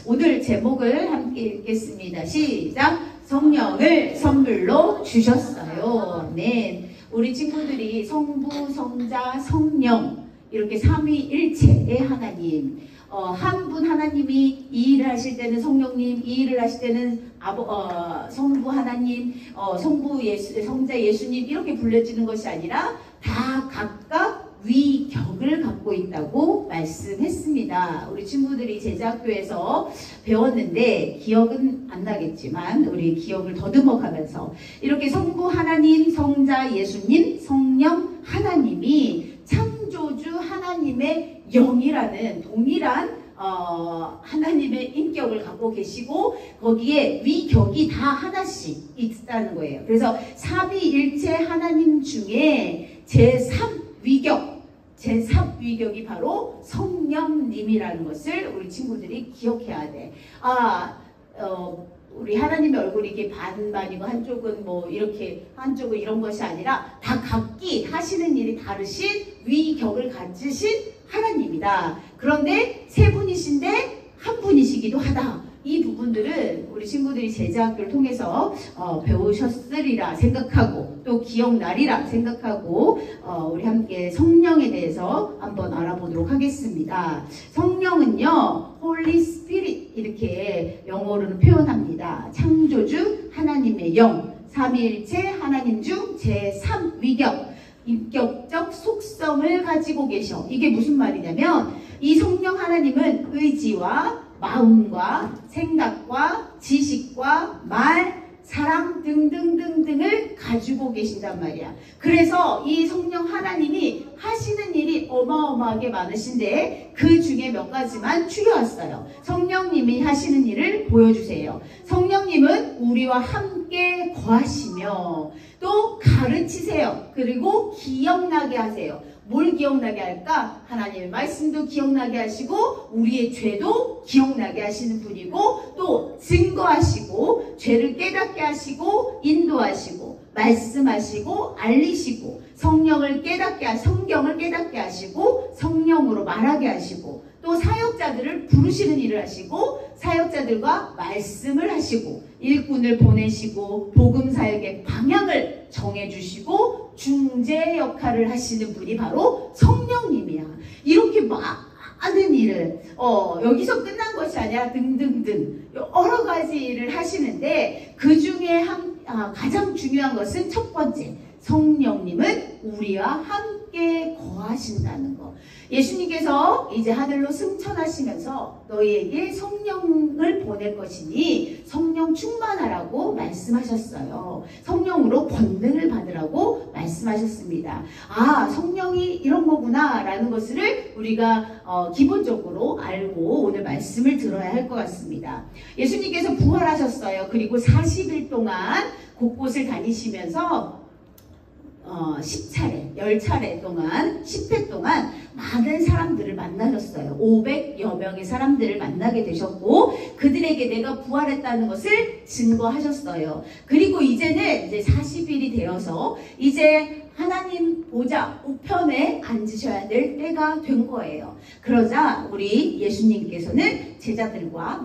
오늘 제목을 함께 읽겠습니다. 시작! 성령을 선물로 주셨어요. 네, 우리 친구들이 성부, 성자, 성령 이렇게 삼위일체의 하나님, 한 분 하나님이 이 일을 하실 때는 성령님, 이 일을 하실 때는 성부 하나님, 성자 예수님 이렇게 불려지는 것이 아니라 다 각각 위격을 갖고 있다고 말씀했습니다. 우리 친구들이 제자학교에서 배웠는데 기억은 안 나겠지만 우리 기억을 더듬어가면서 이렇게 성부 하나님, 성자 예수님, 성령 하나님이 창조주 하나님의 영이라는 동일한 하나님의 인격을 갖고 계시고 거기에 위격이 다 하나씩 있다는 거예요. 그래서 삼위일체 하나님 중에 제3위격, 제3위격이 바로 성령님이라는 것을 우리 친구들이 기억해야 돼. 우리 하나님의 얼굴이 이게 반반이고 한쪽은 뭐 이렇게 한쪽은 이런 것이 아니라 다 각기 하시는 일이 다르신 위격을 가지신 하나님이다. 그런데 세 분이신데 한 분이시기도 하다. 이 부분들은 우리 친구들이 제자학교를 통해서 배우셨으리라 생각하고 또 기억나리라 생각하고 우리 함께 성령에 대해서 한번 알아보도록 하겠습니다. 성령은요, Holy Spirit 이렇게 영어로는 표현합니다. 창조주 하나님의 영, 삼위일체 하나님 중 제3위격, 인격적 속성을 가지고 계셔. 이게 무슨 말이냐면 이 성령 하나님은 의지와 마음과 생각과 지식과 말, 사랑 등등등등을 가지고 계신단 말이야. 그래서 이 성령 하나님이 하시는 일이 어마어마하게 많으신데 그 중에 몇 가지만 추려왔어요. 성령님이 하시는 일을 보여주세요. 성령님은 우리와 함께 거하시며 또 가르치세요. 그리고 기억나게 하세요. 뭘 기억나게 할까? 하나님의 말씀도 기억나게 하시고 우리의 죄도 기억나게 하시는 분이고 또 증거하시고 죄를 깨닫게 하시고 인도하시고 말씀하시고 알리시고 성경을 깨닫게 하시고 성령으로 말하게 하시고 또 사역자들을 부르시는 일을 하시고 사역자들과 말씀을 하시고 일꾼을 보내시고 복음 사역의 방향을 정해주시고 중재 역할을 하시는 분이 바로 성령님이야. 이렇게 많은 일을 여기서 끝난 것이 아니라 등등등 여러 가지 일을 하시는데 그 중에 가장 중요한 것은 첫 번째, 성령님은 우리와 함께 거하신다는 거. 예수님께서 이제 하늘로 승천하시면서 너희에게 성령을 보낼 것이니 성령 충만하라고 말씀하셨어요. 성령으로 권능을 받으라고 말씀하셨습니다. 성령이 이런 거구나 라는 것을 우리가 기본적으로 알고 오늘 말씀을 들어야 할 것 같습니다. 예수님께서 부활하셨어요. 그리고 40일 동안 곳곳을 다니시면서 10차례, 10차례 동안, 10회 동안 많은 사람들을 만나셨어요. 500여 명의 사람들을 만나게 되셨고 그들에게 내가 부활했다는 것을 증거하셨어요. 그리고 이제는 이제 40일이 되어서 이제 하나님 보좌 우편에 앉으셔야 될 때가 된 거예요. 그러자 우리 예수님께서는 제자들과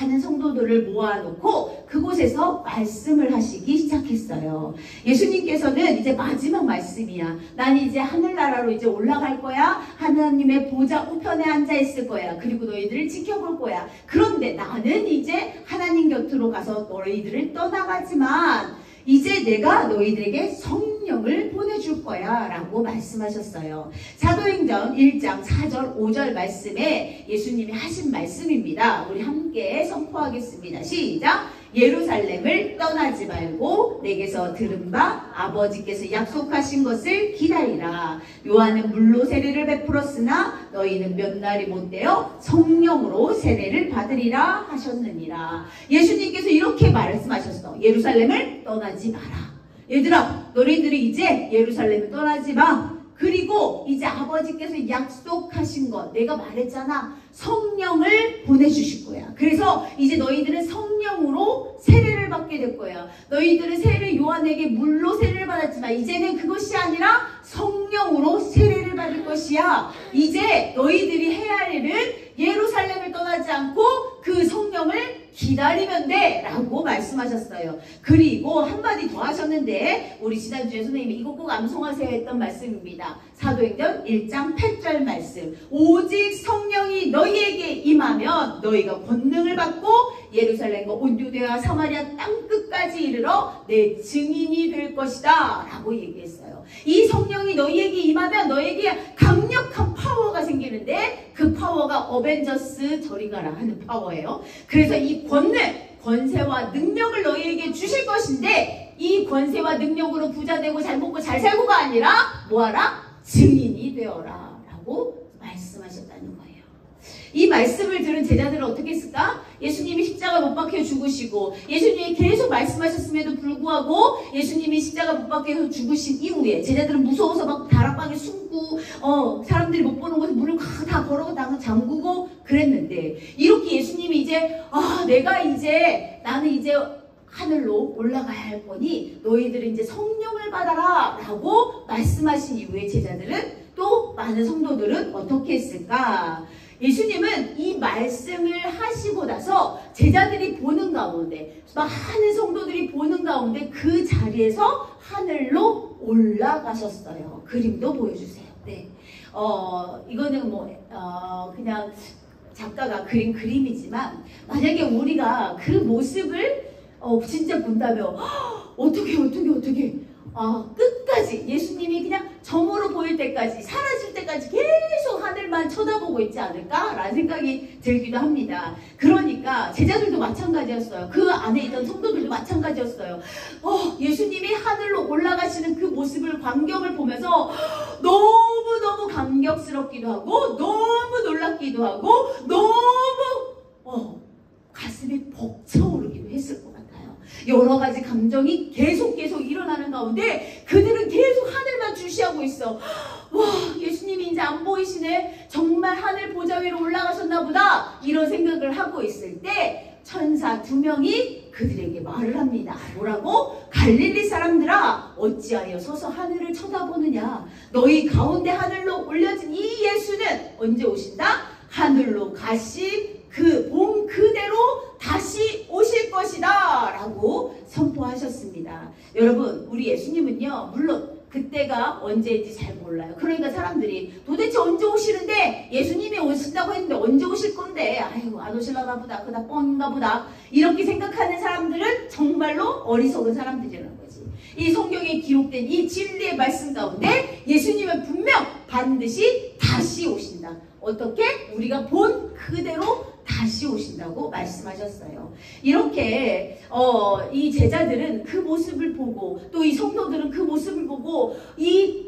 많은 성도들을 모아놓고 그곳에서 말씀을 하시기 시작했어요. 예수님께서는 이제 마지막 말씀이야. 난 이제 하늘나라로 이제 올라갈 거야. 하나님의 보좌 우편에 앉아 있을 거야. 그리고 너희들을 지켜볼 거야. 그런데 나는 이제 하나님 곁으로 가서 너희들을 떠나가지만 이제 내가 너희들에게 성령을 보내줄 거야 라고 말씀하셨어요. 사도행전 1장 4절 5절 말씀에 예수님이 하신 말씀입니다. 우리 함께 선포하겠습니다. 시작! 예루살렘을 떠나지 말고 내게서 들은 바 아버지께서 약속하신 것을 기다리라. 요한은 물로 세례를 베풀었으나 너희는 몇 날이 못되어 성령으로 세례를 받으리라 하셨느니라. 예수님께서 이렇게 말씀하셨어. 예루살렘을 떠나지 마라. 얘들아, 너희들이 이제 예루살렘을 떠나지 마. 그리고 이제 아버지께서 약속하신 것, 내가 말했잖아. 성령을 보내주실 거야. 그래서 이제 너희들은 성령으로 세례를 받게 될 거야. 너희들은 요한에게 물로 세례를 받았지만 이제는 그것이 아니라 성령으로 세례를 받을 것이야. 이제 너희들이 해야 할 일은 예루살렘을 떠나지 않고 그 기다리면 돼 라고 말씀하셨어요. 그리고 한마디 더 하셨는데 우리 지난주에 선생님이 이거 꼭 암송하세요 했던 말씀입니다. 사도행전 1장 8절 말씀. 오직 성령이 너희에게 임하면 너희가 권능을 받고 예루살렘과 온 유대와 사마리아 땅끝까지 이르러 내 증인이 될 것이다 라고 얘기했어요. 이 성령이 너희에게 임하면 너희에게 강력한 파워가 생기는데 그 파워가 어벤져스 저리 가라 하는 파워예요. 그래서 이 권세와 능력을 너희에게 주실 것인데 이 권세와 능력으로 부자되고 잘 먹고 잘 살고가 아니라 뭐하라? 증인이 되어라 라고 말씀하셨다는 거예요. 이 말씀을 들은 제자들은 어떻게 했을까? 예수님이 십자가 못 박혀 죽으시고 예수님이 계속 말씀하셨음에도 불구하고 예수님이 십자가 못 박혀 죽으신 이후에 제자들은 무서워서 막 다락방에 숨고 사람들이 못 보는 곳에 문을 다 걸어가 잠그고 그랬는데 이렇게 예수님이 이제 나는 이제 하늘로 올라가야 할 거니 너희들은 이제 성령을 받아라 라고 말씀하신 이후에 제자들은 또 많은 성도들은 어떻게 했을까? 예수님은 이 말씀을 하시고 나서 제자들이 보는 가운데 많은 성도들이 보는 가운데 그 자리에서 하늘로 올라가셨어요. 그림도 보여주세요. 네. 이거는 그냥 작가가 그린 그림이지만 만약에 우리가 그 모습을 진짜 본다면 어떻게 끝까지 예수님이 그냥 점으로 보일 때까지 사라질 때까지 계속 하늘만 쳐다보고 있지 않을까라는 생각이 들기도 합니다. 그러니까 제자들도 마찬가지였어요. 그 안에 있던 성도들도 마찬가지였어요. 예수님이 하늘로 올라가시는 그 모습을 광경을 보면서 너무너무 감격스럽기도 하고 너무 놀랍기도 하고 너무 가슴이 벅차오르기도 했을 것 같아요. 여러 가지 감정이 계속 일어나는 가운데 그들은 계속 하늘만 주시하고 있어. 와, 예수님이 이제 안 보이시네. 정말 하늘 보좌 위로 올라가셨나 보다. 이런 생각을 하고 있을 때 천사 2명이 그들에게 말을 합니다. 뭐라고? 갈릴리 사람들아 어찌하여 서서 하늘을 쳐다보느냐. 너희 가운데 하늘로 올려진 이 예수는 언제 오신다? 하늘로 가신 그 봄 그대로 다시 오실 것이다 라고 선포하셨습니다. 여러분, 우리 예수님은요, 물론 그때가 언제인지 잘 몰라요. 그러니까 사람들이 도대체 언제 오시는데 예수님이 오신다고 했는데 언제 오실 건데 아이고 안 오실라나 보다 그다 뻥인가 보다 이렇게 생각하는 사람들은 정말로 어리석은 사람들이라는 거지. 이 성경에 기록된 이 진리의 말씀 가운데 예수님은 분명 반드시 다시 오신다. 어떻게? 우리가 본 그대로 다시 오신다고 말씀하셨어요. 이렇게 이 제자들은 그 모습을 보고 또 이 성도들은 그 모습을 보고 이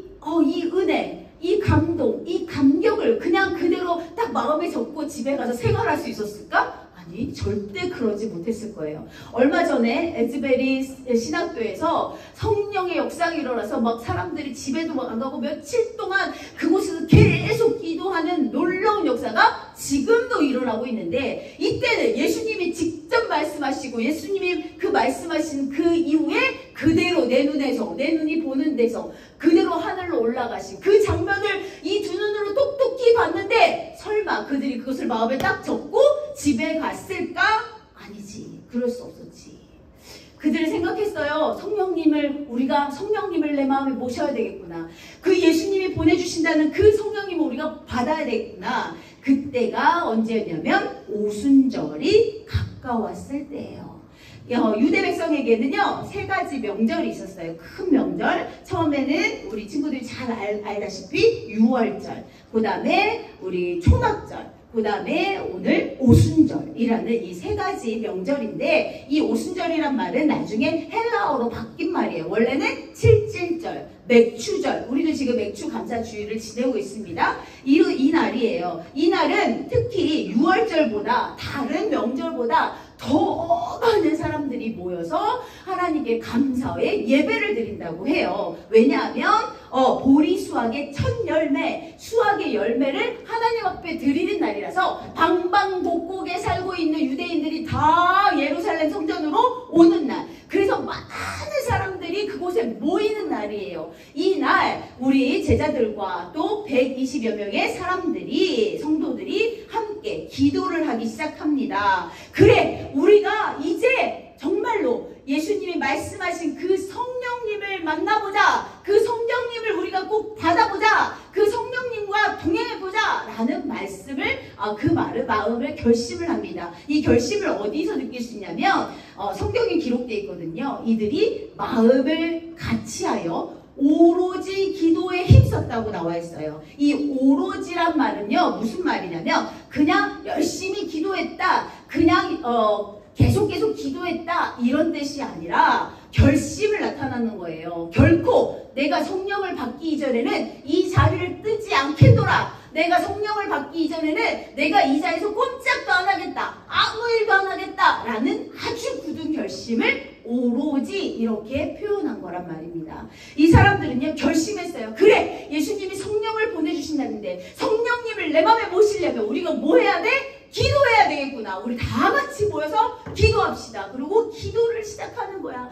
은혜, 이 감동, 이 감격을 그냥 그대로 딱 마음에 적고 집에 가서 생활할 수 있었을까? 아니, 절대 그러지 못했을 거예요. 얼마 전에 에즈베리 신학교에서 성령의 역사가 일어나서 막 사람들이 집에도 막 안 가고 며칠 동안 그곳에서 계속 기도하는 놀라운 역사가 지금도 일어나고 있는데 이때는 예수님이 직접 말씀하시고 예수님이 그 말씀하신 그 이후에 그대로 내 눈이 보는 데서 그대로 하늘로 올라가신 그 장면을 이 두 눈으로 똑똑히 봤는데 설마 그들이 그것을 마음에 딱 적고 집에 갔을까? 아니지. 그럴 수 없었지. 그들은 생각했어요. 우리가 성령님을 내 마음에 모셔야 되겠구나. 그 예수님이 보내주신다는 그 성령님을 우리가 받아야 되겠구나. 그때가 언제였냐면 오순절이 가까웠을 때예요. 유대 백성에게는요 3가지 명절이 있었어요. 큰 명절. 처음에는 우리 친구들이 잘 알다시피 6월절, 그 다음에 우리 초막절, 그 다음에 오늘 오순절이라는 이 3가지 명절인데 이 오순절이란 말은 나중에 헬라어로 바뀐 말이에요. 원래는 칠칠절, 맥추절, 우리도 지금 맥추 감사주의를 지내고 있습니다. 이 날이에요. 이 날은 특히 6월절보다 다른 명절보다 더 많은 사람들이 모여서 하나님께 감사의 예배를 드린다고 해요. 왜냐하면 보리 수확의 첫 열매, 수확의 열매를 하나님 앞에 드리는 날이라서 방방곡곡에 살고 있는 유대인들이 다 예루살렘 성전으로 오는 날. 그래서 많은 사람들이 그곳에 모이는 날이에요. 이 날 우리 제자들과 또 120여 명의 성도들이 함께 기도를 하기 시작합니다. 그래, 우리가 이제 정말로 예수님이 말씀하신 그 성령님을 만나보자. 그 성령님을 우리가 꼭 받아보자. 그 성령님과 동행해보자. 라는 말씀을, 마음을 결심을 합니다. 이 결심을 어디서 느낄 수 있냐면, 성경에 기록되어 있거든요. 이들이 마음을 같이하여 오로지 기도에 힘썼다고 나와 있어요. 이 오로지란 말은요, 무슨 말이냐면, 그냥 열심히 기도했다. 그냥, 계속 기도했다. 이런 뜻이 아니라, 결심을 나타나는 거예요. 결코 내가 성령을 받기 이전에는 이 자리를 뜨지 않겠노라. 내가 성령을 받기 이전에는 내가 이 자리에서 꼼짝도 안 하겠다. 아무 일도 안 하겠다. 라는 아주 굳은 결심을 오로지 이렇게 표현한 거란 말입니다. 이 사람들은요, 결심했어요. 그래, 예수님이 성령을 보내주신다는데 성령님을 내 마음에 모시려면 우리가 뭐 해야 돼? 기도해야 되겠구나. 우리 다 같이 모여서 기도합시다. 그리고 기도를 시작하는 거야.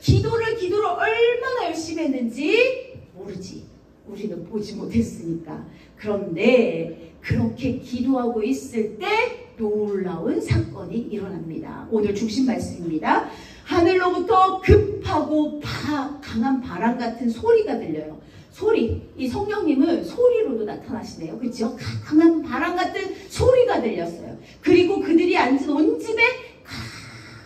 기도를 얼마나 열심히 했는지 모르지. 우리는 보지 못했으니까. 그런데 그렇게 기도하고 있을 때 놀라운 사건이 일어납니다. 오늘 중심 말씀입니다. 하늘로부터 급하고 강한 바람 같은 소리가 들려요. 소리. 이 성령님은 소리로도 나타나시네요. 그렇죠? 강한 바람 같은 소리가 들렸어요. 그리고 그들이 앉은 온 집에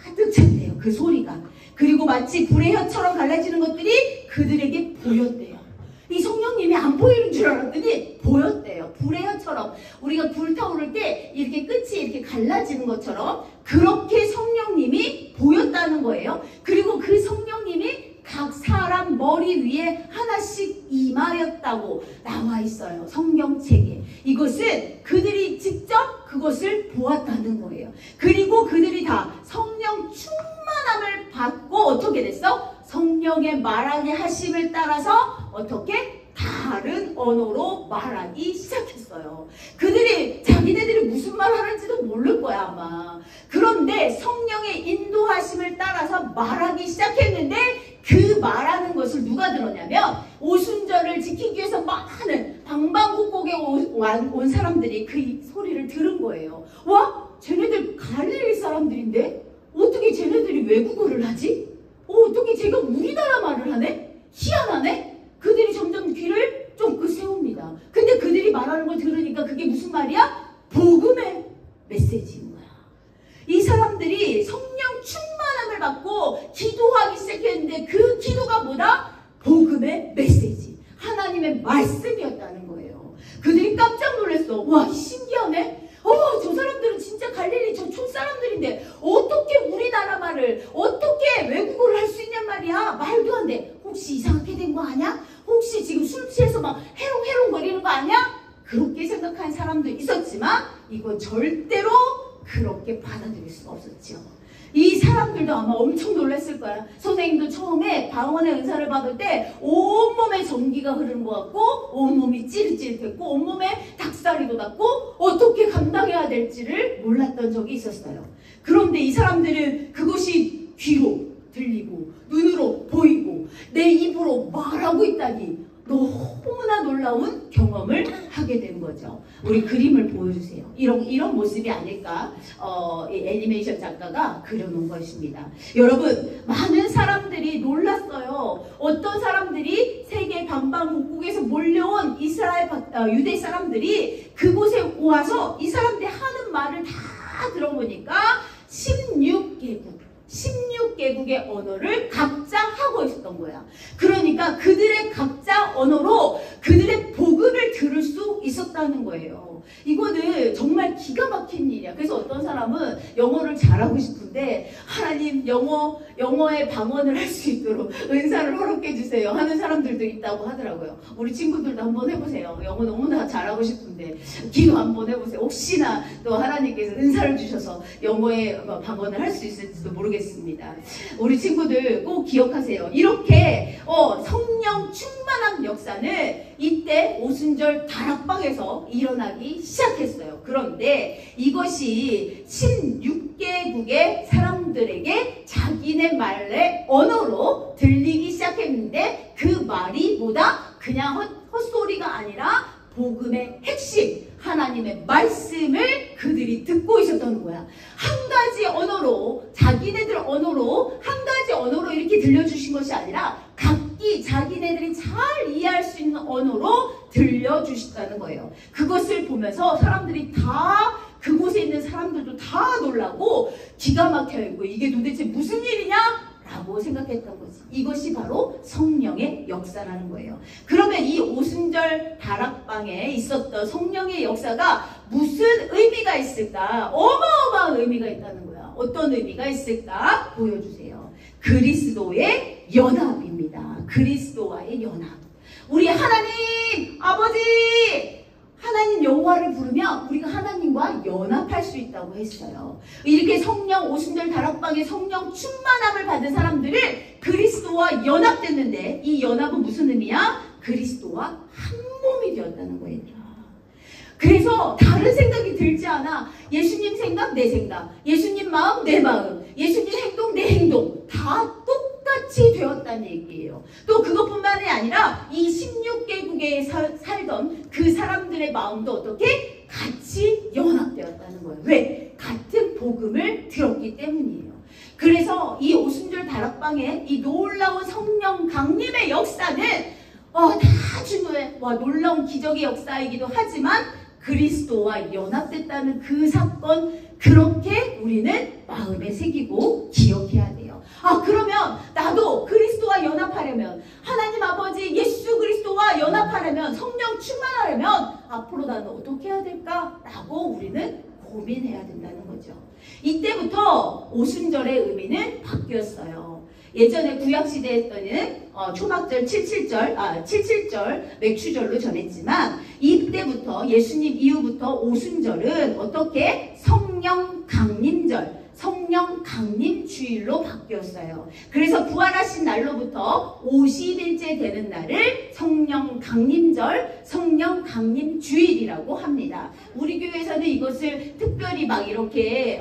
가득 찼대요. 그 소리가. 그리고 마치 불의 혀처럼 갈라지는 것들이 그들에게 보였대요. 이 성령님이 안 보이는 줄 알았더니 보였대요. 불의 혀처럼. 우리가 불타오를 때 이렇게 끝이 이렇게 갈라지는 것처럼 그렇게 성령님이 보였다는 거예요. 그리고 그 성령님이 각 사람 머리 위에 하나씩 임하였다고 나와 있어요. 성경책에. 이것은 그들이 직접 그것을 보았다는 거예요. 그리고 그들이 다 성령 충만함을 받고 어떻게 됐어? 성령의 말하게 하심을 따라서 어떻게? 다른 언어로 말하기 시작했어요. 그들이 자기네들이 무슨 말 하는지도 모를 거야 아마. 그런데 성령의 인도하심을 따라서 말하기 시작했는데 그 말하는 것을 누가 들었냐면 오순절을 지키기 위해서 많은 방방곡곡에 온 사람들이 그 소리를 들은 거예요. 와, 쟤네들 갈릴리 사람들인데 어떻게 쟤네들이 외국어를 하지? 어떻게 쟤가 우리나라 말을 하네? 희한하네? 그들이 점점 귀를 쫑긋 세웁니다. 근데 그들이 말하는 걸 들으니까 그게 무슨 말이야? 복음의 메시지인 거야. 이 사람들이 성령 충만함을 받고 기도하기 시작했는데 그 기도가 뭐다? 복음의 메시지. 하나님의 말씀이었다는 거예요. 그들이 깜짝 놀랐어. 와, 신기하네. 저 사람들은 진짜 갈릴리 저 촌사람들인데 어떻게 우리나라 말을 어떻게 외국어를 할 수 있냔 말이야. 말도 안 돼. 혹시 이상하게 된 거 아니야? 혹시 지금 술 취해서 막 해롱해롱 거리는 거 아니야? 그렇게 생각한 사람도 있었지만 이건 절대로 그렇게 받아들일 수가 없었죠. 이 사람들도 아마 엄청 놀랐을 거야. 선생님도 처음에 방언의 은사를 받을 때 온몸에 전기가 흐르는 것 같고 온몸이 찌릿찌릿했고 온몸에 닭살이 돋았고 어떻게 감당해야 될지를 몰랐던 적이 있었어요. 그런데 이 사람들은 그것이 귀로 들리고 눈으로 보이고 내 입으로 말하고 있다니 너무나 놀라운 경험을 하게 된 거죠. 우리 그림을 보여주세요. 이런 모습이 아닐까 이 애니메이션 작가가 그려놓은 것입니다. 여러분, 많은 사람들이 놀랐어요. 어떤 사람들이 세계 방방곡곡에서 몰려온 유대 사람들이 그곳에 와서 이 사람들이 하는 말을 다 들어보니까 16개국의 언어를 각자 하고 있었던 거야. 그러니까 그들의 각자 언어로 그들의 복음을 들을 수 있었다는 거예요. 이거는 정말 기가 막힌 일이야. 그래서 어떤 사람은 영어를 잘하고 싶은데 하나님 영어의 방언을 할 수 있도록 은사를 허락해 주세요 하는 사람들도 있다고 하더라고요. 우리 친구들도 한번 해보세요. 영어 너무나 잘하고 싶은데 기도 한번 해보세요. 혹시나 또 하나님께서 은사를 주셔서 영어의 방언을 할 수 있을지도 모르겠습니다. 우리 친구들 꼭 기억하세요. 이렇게 성령 충만한 역사는 이때 오순절 다락방에서 일어나기 시작했어요. 그런데 이것이 16개국의 사람들에게 자기네 말의 언어로 들리기 시작했는데 그 말이 뭐다? 그냥 헛소리가 아니라 복음의 핵심, 하나님의 말씀을 그들이 듣고 있었던 거야. 한 가지 언어로, 자기네들 언어로, 한 가지 언어로 이렇게 들려주신 것이 아니라 각기 자기네들이 잘 이해할 수 있는 언어로 들려주셨다는 거예요. 그것을 보면서 사람들이 다, 그곳에 있는 사람들도 다 놀라고 기가 막혀있고 이게 도대체 무슨 일이냐? 라고 생각했던 거지. 이것이 바로 성령의 역사라는 거예요. 그러면 이 오순절 다락방에 있었던 성령의 역사가 무슨 의미가 있을까? 어마어마한 의미가 있다는 거야. 어떤 의미가 있을까? 보여주세요. 그리스도의 연합입니다. 그리스도와의 연합. 우리 하나님 아버지, 하나님 여호와를 부르면 우리가 하나님과 연합할 수 있다고 했어요. 이렇게 성령 오순절 다락방에 성령 충만함을 받은 사람들을 그리스도와 연합됐는데, 이 연합은 무슨 의미야? 그리스도와 한 몸이 되었다는 거예요. 그래서 다른 생각이 들지 않아. 예수님 생각, 내 생각, 예수님 마음, 내 마음, 예수님 행동, 내 행동 다 똑같이 되었다는 얘기예요. 또 그것뿐만이 아니라 이 16개국에 살던 그 사람들의 마음도 어떻게? 같이 연합되었다는 거예요. 왜? 같은 복음을 들었기 때문이에요. 그래서 이 오순절 다락방의 이 놀라운 성령 강림의 역사는 다 중요해. 놀라운 기적의 역사이기도 하지만 그리스도와 연합됐다는 그 사건, 그렇게 우리는 마음에 새기고 기억해야 돼요. 그러면 나도 그리스도와 연합하려면, 하나님 아버지 예수 그리스도와 연합하려면, 성령 충만하려면 앞으로 나는 어떻게 해야 될까? 라고 우리는 고민해야 된다는 거죠. 이때부터 오순절의 의미는 바뀌었어요. 예전에 구약시대에 때는 초막절 77절 맥추절로 전했지만, 이때부터 예수님 이후부터 오순절은 어떻게? 성령 강림절, 성령 강림 주일로 바뀌었어요. 그래서 부활하신 날로부터 50일째 되는 날을 성령 강림절, 성령 강림 주일이라고 합니다. 우리 교회에서는 이것을 특별히 막 이렇게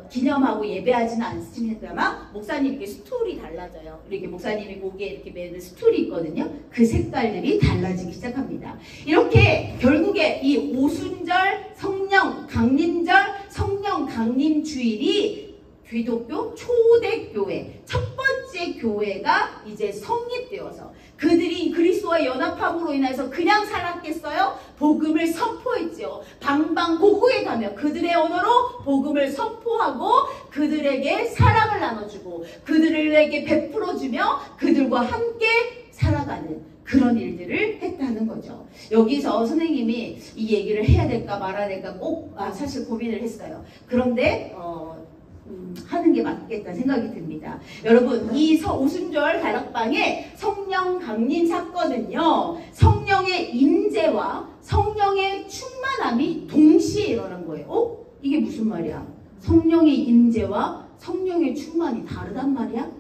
기념하고 예배하지는 않습니다만, 목사님 이렇게 스토리 달라져요. 이렇게 목사님이 목에 이렇게 매는 스토리 있거든요. 그 색깔들이 달라지기 시작합니다. 이렇게 결국에 이 오순절, 성령 강림절, 성령 강림 주일이 기독교 초대교회, 첫 번째 교회가 이제 성립되어서 그들이 그리스도와 연합함으로 인해서 그냥 살았겠어요? 복음을 선포했죠. 방방곡곡에 가며 그들의 언어로 복음을 선포하고 그들에게 사랑을 나눠주고 그들에게 베풀어주며 그들과 함께 살아가는 그런 일들을 했다는 거죠. 여기서 선생님이 이 얘기를 해야 될까 말아야 될까 꼭 사실 고민을 했어요. 그런데 하는 게 맞겠다 생각이 듭니다. 여러분, 이 오순절 다락방의 성령 강림 사건은요, 성령의 임재와 성령의 충만함이 동시에 일어난 거예요. 이게 무슨 말이야? 성령의 임재와 성령의 충만이 다르단 말이야?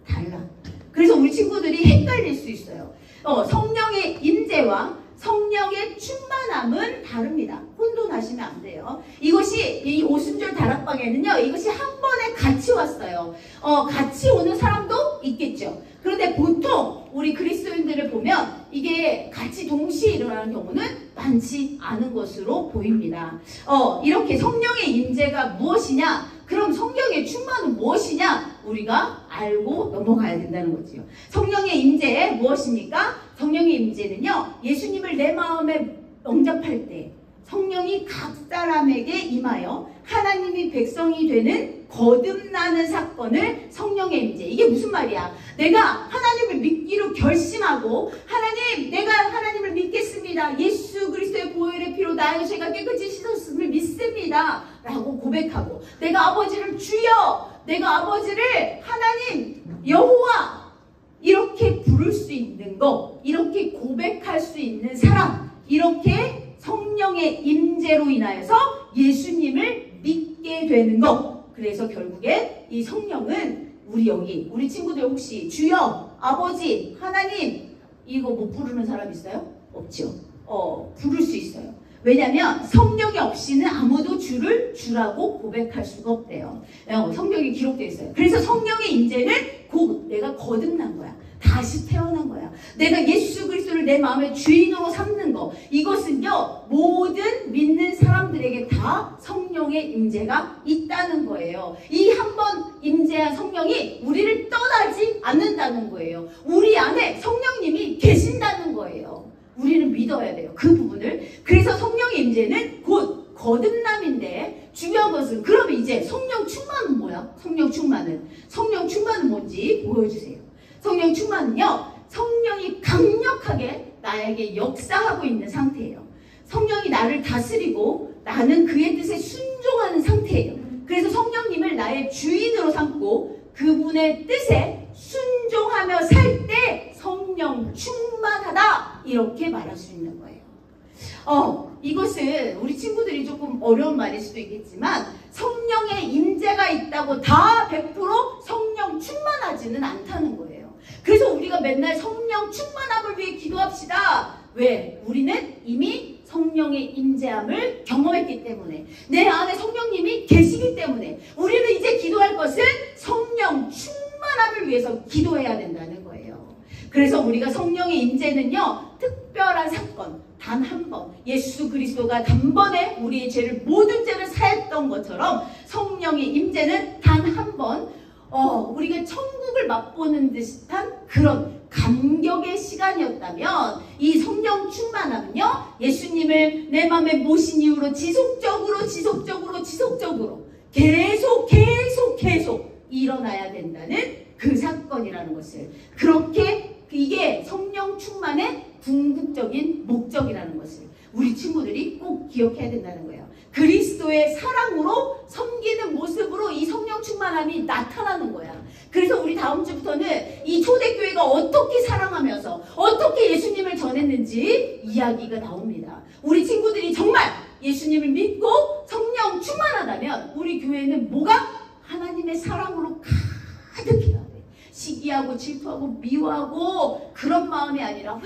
달라. 그래서 우리 친구들이 헷갈릴 수 있어요. 성령의 임재와 성령의 충만함은 다릅니다. 혼돈하시면 안 돼요. 이것이 이 오순절 다락방에는요, 이것이 한 번에 같이 왔어요. 같이 오는 사람도 있겠죠. 그런데 보통 우리 그리스도인들을 보면 이게 같이 동시에 일어나는 경우는 많지 않은 것으로 보입니다. 이렇게 성령의 임재가 무엇이냐? 그럼 성령의 충만은 무엇이냐? 우리가 알고 넘어가야 된다는 거지요. 성령의 임재 무엇입니까? 성령의 임재는요, 예수님을 내 마음에 영접할 때 성령이 각 사람에게 임하여 하나님이 백성이 되는 거듭나는 사건을 성령의 임재. 이게 무슨 말이야? 내가 하나님을 믿기로 결심하고, 하나님, 내가 하나님을 믿겠습니다. 예수 그리스도의 보혈의 피로 나의 죄가 깨끗이 씻었음을 믿습니다. 라고 고백하고, 내가 아버지를 주여, 내가 아버지를 하나님, 여호와, 이렇게 부를 수 있는 거, 이렇게 고백할 수 있는 사람, 이렇게 성령의 임재로 인하여서 예수님을 믿게 되는 것. 그래서 결국에 이 성령은 우리 친구들 혹시 주여, 아버지, 하나님 이거 못 부르는 사람 있어요? 없죠. 부를 수 있어요. 왜냐하면 성령이 없이는 아무도 주를 주라고 고백할 수가 없대요. 성경에 기록되어 있어요. 그래서 성령의 임재는 곧 내가 거듭난 거야. 다시 태어난 거야. 내가 예수 그리스도를 내 마음의 주인으로 삼는 거, 이것은요 모든 믿는 사람들에게 다 성령의 임재가 있다는 거예요. 이 한 번 임재한 성령이 우리를 떠나지 않는다는 거예요. 우리 안에 성령님이 계신다는 거예요. 우리는 믿어야 돼요, 그 부분을. 그래서 성령의 임재는 곧 거듭남인데, 중요한 것은 그럼 이제 성령 충만은 뭐야? 성령 충만은 뭔지 보여주세요. 성령 충만은요, 성령이 강력하게 나에게 역사하고 있는 상태예요. 성령이 나를 다스리고 나는 그의 뜻에 순종하는 상태예요. 그래서 성령님을 나의 주인으로 삼고 그분의 뜻에 순종하며 살 때 성령 충만하다, 이렇게 말할 수 있는 거예요. 이것은 우리 친구들이 조금 어려운 말일 수도 있겠지만, 성령의 임재가 있다고 다 100% 성령 충만하지는 않다는 거예요. 그래서 우리가 맨날 성령 충만함을 위해 기도합시다. 왜? 우리는 이미 성령의 임재함을 경험했기 때문에, 내 안에 성령님이 계시기 때문에 우리는 이제 기도할 것은 성령 충만함을 위해서 기도해야 된다는 거예요. 그래서 우리가 성령의 임재는요, 특별한 사건, 단 한 번, 예수 그리스도가 단번에 우리의 죄를, 모든 죄를 사했던 것처럼 성령의 임재는 단 한 번, 우리가 천국을 맛보는 듯한 그런 감격의 시간이었다면, 이 성령 충만함은요, 예수님을 내 마음에 모신 이후로 지속적으로 계속 일어나야 된다는 그 사건이라는 것을, 그렇게 이게 성령 충만의 궁극적인 목적이라는 것을 우리 친구들이 꼭 기억해야 된다는 거예요. 그리스도의 사랑으로 섬기는 모습으로 이 성령 충만함이 나타나는 거야. 그래서 우리 다음 주부터는 이 초대교회가 어떻게 사랑하면서 어떻게 예수님을 전했는지 이야기가 나옵니다. 우리 친구들이 정말 예수님을 믿고 성령 충만하다면 우리 교회는 뭐가? 하나님의 사랑으로 가득해야 돼. 시기하고 질투하고 미워하고 그런 마음이 아니라,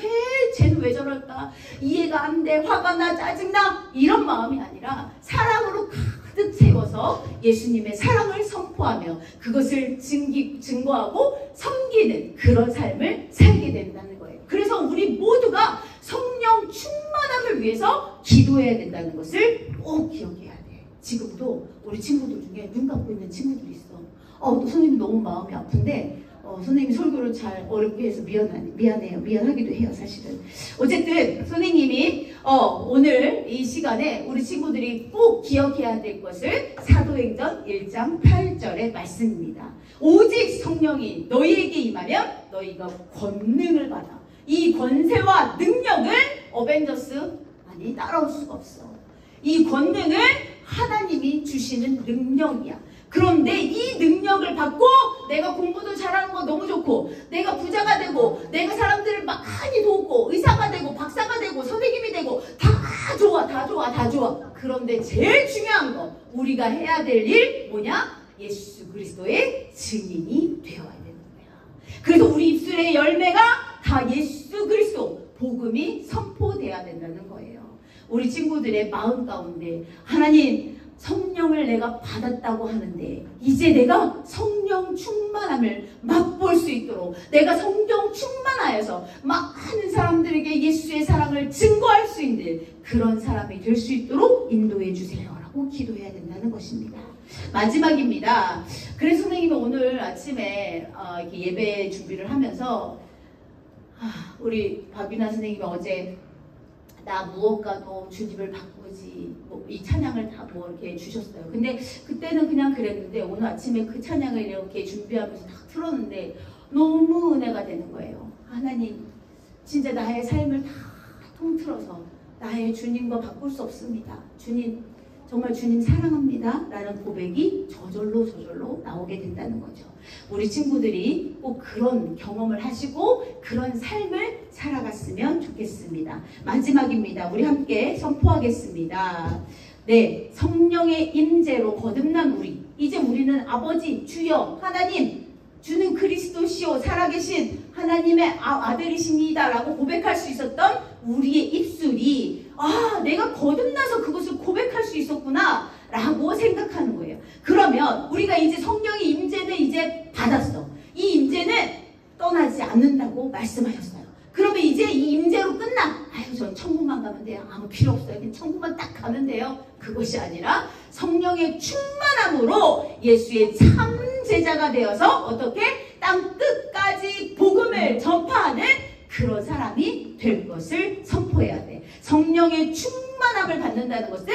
쟤는 왜 저럴까, 이해가 안 돼, 화가 나, 짜증나, 이런 마음이 아니라 사랑으로 가득 채워서 예수님의 사랑을 선포하며 그것을 증거하고 섬기는 그런 삶을 살게 된다는 거예요. 그래서 우리 모두가 성령 충만함을 위해서 기도해야 된다는 것을 꼭 기억해야 돼. 지금도 우리 친구들 중에 눈 감고 있는 친구들이 있어. 선생님 너무 마음이 아픈데 선생님이 설교를 잘 어렵게 해서 미안해요. 미안하기도 해요, 사실은. 어쨌든 선생님이 오늘 이 시간에 우리 친구들이 꼭 기억해야 될 것을 사도행전 1장 8절의 말씀입니다. 오직 성령이 너희에게 임하면 너희가 권능을 받아. 이 권세와 능력을 어벤져스 따라올 수가 없어. 이 권능을 하나님이 주시는 능력이야. 그런데 이 능력을 받고 내가 공부도 잘하는 거 너무 좋고, 내가 부자가 되고, 내가 사람들을 많이 돕고, 의사가 되고, 박사가 되고, 선생님이 되고, 다 좋아. 그런데 제일 중요한 거, 우리가 해야 될 일 뭐냐? 예수 그리스도의 증인이 되어야 되는 거야. 그래서 우리 입술의 열매가 다 예수 그리스도 복음이 선포돼야 된다는 거예요. 우리 친구들의 마음 가운데, 하나님, 성령을 내가 받았다고 하는데 이제 내가 성령 충만함을 맛볼 수 있도록, 내가 성령 충만하여서 많은 사람들에게 예수의 사랑을 증거할 수 있는 그런 사람이 될 수 있도록 인도해 주세요 라고 기도해야 된다는 것입니다. 마지막입니다. 그래서 선생님이 오늘 아침에 이렇게 예배 준비를 하면서 우리 박윤아 선생님이 어제 나 무엇과도 주님을 바꾸지, 이 찬양을 다 이렇게 주셨어요. 근데 그때는 그냥 그랬는데 오늘 아침에 그 찬양을 이렇게 준비하면서 딱 틀었는데 너무 은혜가 되는 거예요. 하나님, 진짜 나의 삶을 다 통틀어서 나의 주님과 바꿀 수 없습니다. 주님, 정말 주님 사랑합니다 라는 고백이 저절로 나오게 된다는 거죠. 우리 친구들이 꼭 그런 경험을 하시고 그런 삶을 살아갔으면 좋겠습니다. 마지막입니다. 우리 함께 선포하겠습니다. 네, 성령의 임재로 거듭난 우리, 이제 우리는 아버지, 주여, 하나님, 주는 그리스도시요 살아계신 하나님의 아들이십니다 라고 고백할 수 있었던 우리의 입술이, 내가 거듭나서 그것을 고백할 수 있었구나 라고 생각하는 거예요. 그러면 우리가 이제 성령의 임재는 이제 받았어. 이 임재는 떠나지 않는다고 말씀하셨어요. 그러면 이제 이 임재로 끝나? 아유, 전 천국만 가면 돼요. 아무 필요 없어요. 그냥 천국만 딱 가면 돼요. 그것이 아니라 성령의 충만함으로 예수의 참 제자가 되어서 어떻게? 땅 끝까지 복음을 전파하는 그런 사람이 될 것을 선포해야 돼. 성령의 충만함을 받는다는 것은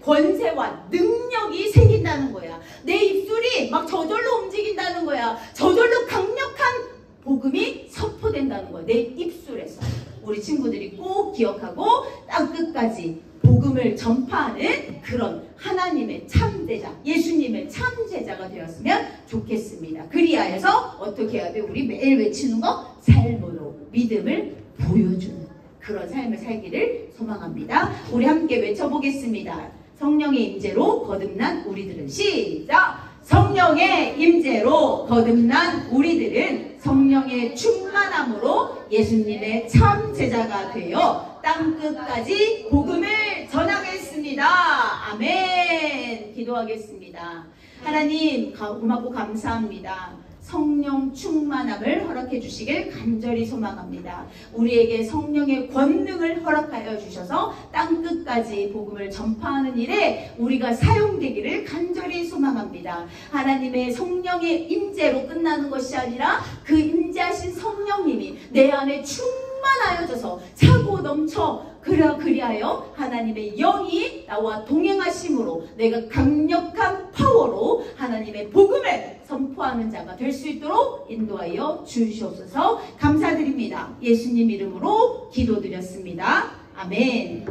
권세와 능력이 생긴다는 거야. 내 입술이 막 저절로 움직인다는 거야. 저절로 강력한 복음이 선포된다는 거야. 내 입술에서. 우리 친구들이 꼭 기억하고 땅 끝까지 복음을 전파하는 그런 하나님의 참제자, 예수님의 참제자가 되었으면 좋겠습니다. 그리하여서 어떻게 해야 돼? 우리 매일 외치는 거? 삶으로 믿음을 보여주는 그런 삶을 살기를 소망합니다. 우리 함께 외쳐보겠습니다. 성령의 임재로 거듭난 우리들은 시작! 성령의 임재로 거듭난 우리들은 성령의 충만함으로 예수님의 참 제자가 되어 땅 끝까지 복음을 전하겠습니다. 아멘. 기도하겠습니다. 하나님 고맙고 감사합니다. 성령 충만함을 허락해 주시길 간절히 소망합니다. 우리에게 성령의 권능을 허락하여 주셔서 땅 끝까지 복음을 전파하는 일에 우리가 사용되기를 간절히 소망합니다. 하나님의 성령의 임재로 끝나는 것이 아니라 그 임재하신 성령님이 내 안에 충만하여져서 차고 넘쳐 그리하여 하나님의 영이 나와 동행하심으로 내가 강력한 파워로 하나님의 복음을 선포하는 자가 될 수 있도록 인도하여 주시옵소서. 감사드립니다. 예수님 이름으로 기도드렸습니다. 아멘.